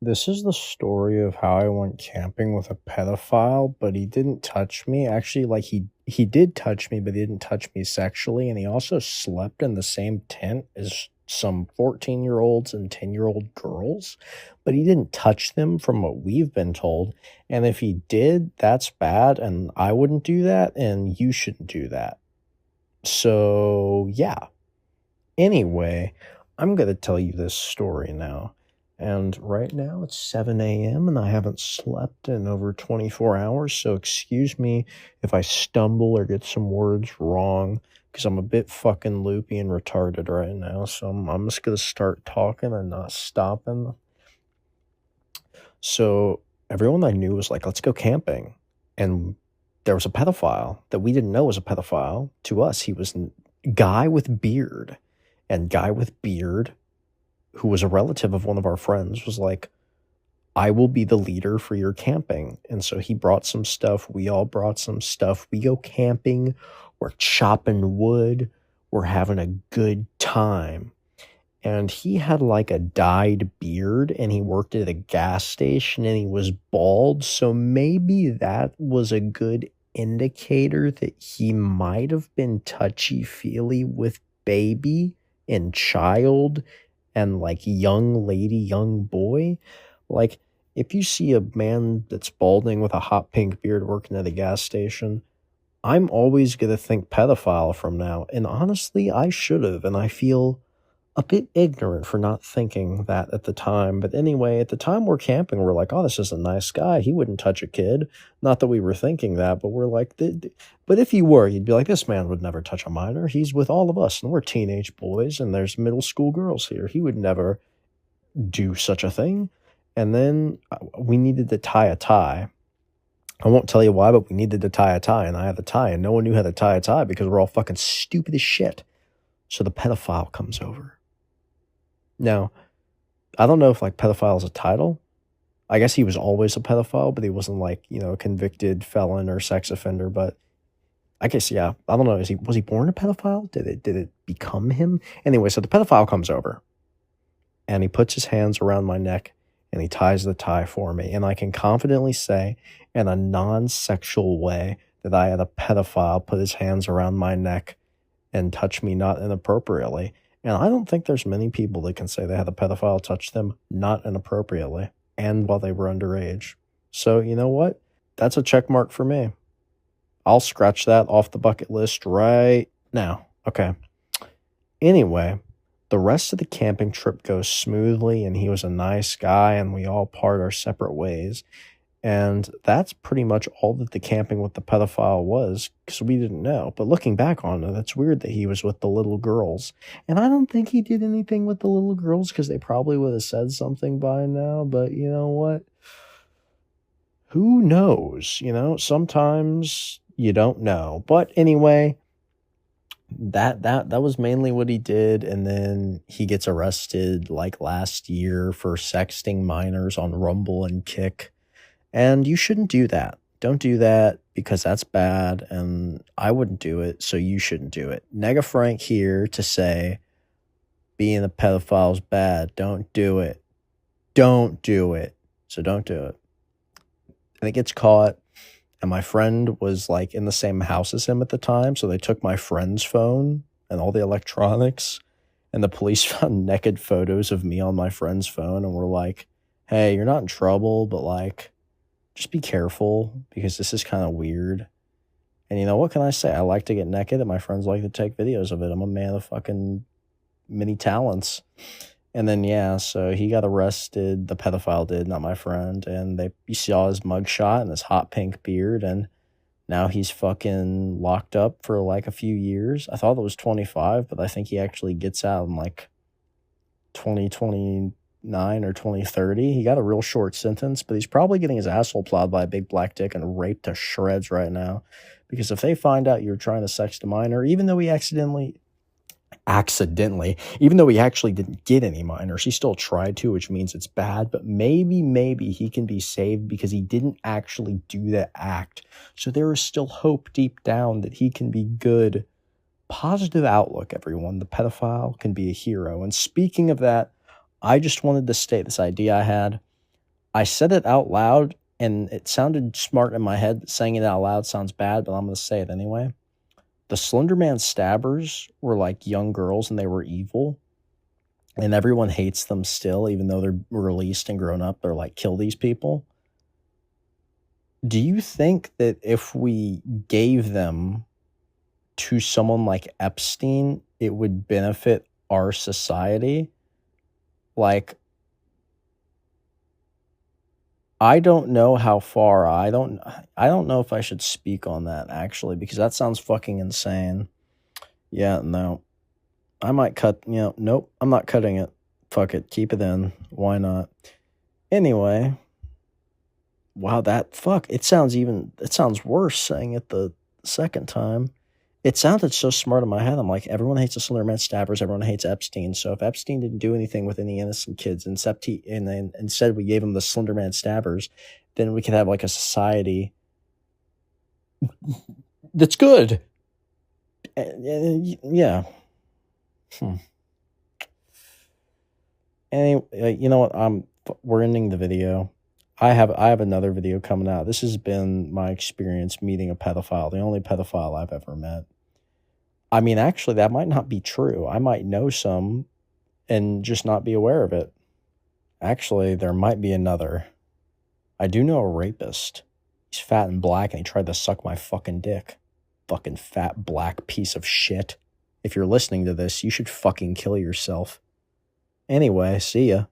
This is the story of how I went camping with a pedophile, but he didn't touch me. Actually, like he did touch me, but he didn't touch me sexually, and he also slept in the same tent as some 14-year-olds and 10-year-old girls, but he didn't touch them from what we've been told. And if he did, that's bad, and I wouldn't do that, and you shouldn't do that. So, yeah. Anyway, I'm going to tell you this story now. And right now it's 7 a.m. and I haven't slept in over 24 hours. So excuse me if I stumble or get some words wrong because I'm a bit fucking loopy and retarded right now. So I'm just going to start talking and not stopping. So everyone I knew was like, let's go camping. And there was a pedophile that we didn't know was a pedophile. To us, he was a guy with beard. And guy with beard, who was a relative of one of our friends, was like, I will be the leader for your camping. And so he brought some stuff. We all brought some stuff. We go camping. We're chopping wood. We're having a good time. And he had like a dyed beard and he worked at a gas station and he was bald. So maybe that was a good indicator that he might have been touchy-feely with baby and child and like young lady, young boy. Like if you see a man that's balding with a hot pink beard working at a gas station, I'm always going to think pedophile from now. And honestly, I should have. And I feel a bit ignorant for not thinking that at the time. But anyway, at the time we're camping, we're like, oh, this is a nice guy. He wouldn't touch a kid. Not that we were thinking that, but we're like, but if you were, you'd be like, this man would never touch a minor. He's with all of us, and we're teenage boys, and there's middle school girls here. He would never do such a thing. And then we needed to tie a tie. I won't tell you why, but we needed to tie a tie, and I had the tie, and no one knew how to tie a tie because we're all fucking stupid as shit. So the pedophile comes over. Now, I don't know if like pedophile is a title. I guess he was always a pedophile, but he wasn't like, a convicted felon or sex offender. But I guess, yeah, I don't know. Was he born a pedophile? Did it become him? Anyway, so the pedophile comes over and he puts his hands around my neck and he ties the tie for me. And I can confidently say in a non-sexual way that I had a pedophile put his hands around my neck and touch me not inappropriately. And I don't think there's many people that can say they had a pedophile touch them not inappropriately and while they were underage. So you know what? That's a check mark for me. I'll scratch that off the bucket list right now. Okay. Anyway, the rest of the camping trip goes smoothly and he was a nice guy and we all part our separate ways. And that's pretty much all that the camping with the pedophile was, because we didn't know. But looking back on it, it's weird that he was with the little girls. And I don't think he did anything with the little girls, because they probably would have said something by now. But you know what? Who knows? Sometimes you don't know. But anyway, that was mainly what he did. And then he gets arrested like last year for sexting minors on Rumble and Kick. And you shouldn't do that. Don't do that because that's bad, and I wouldn't do it, so you shouldn't do it. Nega Frank here to say being a pedophile is bad. Don't do it. Don't do it. So don't do it. And it gets caught, and my friend was like in the same house as him at the time, so they took my friend's phone and all the electronics, and the police found naked photos of me on my friend's phone, and were like, hey, you're not in trouble, but like, just be careful because this is kind of weird. And what can I say? I like to get naked and my friends like to take videos of it. I'm a man of fucking many talents. And then, yeah, so he got arrested. The pedophile did, not my friend. And you saw his mugshot and his hot pink beard. And now he's fucking locked up for like a few years. I thought it was 25, but I think he actually gets out in like 2029 or 2030. He got a real short sentence, but he's probably getting his asshole plowed by a big black dick and raped to shreds right now. Because if they find out you're trying to sex a minor, even though he accidentally, even though he actually didn't get any minors, he still tried to, which means it's bad. But maybe he can be saved because he didn't actually do the act. So there is still hope deep down that he can be good. Positive outlook, everyone. The pedophile can be a hero. And speaking of that, I just wanted to state this idea I had. I said it out loud, and it sounded smart in my head. Saying it out loud sounds bad, but I'm going to say it anyway. The Slender Man stabbers were like young girls, and they were evil. And everyone hates them still, even though they're released and grown up. They're like, kill these people. Do you think that if we gave them to someone like Epstein, it would benefit our society? Like, I don't know how far. I don't know if I should speak on that, actually, because that sounds fucking insane. Yeah, no. I might cut, nope, I'm not cutting it. Fuck it, keep it in. Why not? Anyway, wow, it sounds worse saying it the second time. It sounded so smart in my head. I'm like, everyone hates the Slender Man stabbers, everyone hates Epstein. So if Epstein didn't do anything with any innocent kids, and then instead we gave him the Slender Man stabbers, then we could have like a society that's good. Yeah. Anyway, you know what? We're ending the video. I have another video coming out. This has been my experience meeting a pedophile, the only pedophile I've ever met. I mean, actually, that might not be true. I might know some and just not be aware of it. Actually, there might be another. I do know a rapist. He's fat and black, and he tried to suck my fucking dick. Fucking fat black piece of shit. If you're listening to this, you should fucking kill yourself. Anyway, see ya.